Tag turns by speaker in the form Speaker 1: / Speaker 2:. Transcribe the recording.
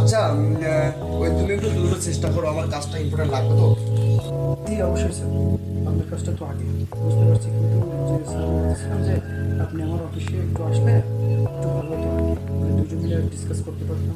Speaker 1: আচ্ছা ওই তুমি একটু দ্রুত চেষ্টা করো, আমার কাজটা ইম্পর্টেন্ট লাগবে তো।
Speaker 2: জি অবশ্যই স্যার, আপনার কাজটা তো আগে বুঝতে পারছি, কিন্তু যে স্যার আমি বলছিলাম যে আপনি আমার অফিসে একটু আসলে একটু ভালো হতো আর কি, মানে দুজন মিলে ডিসকাস করতে পারতাম।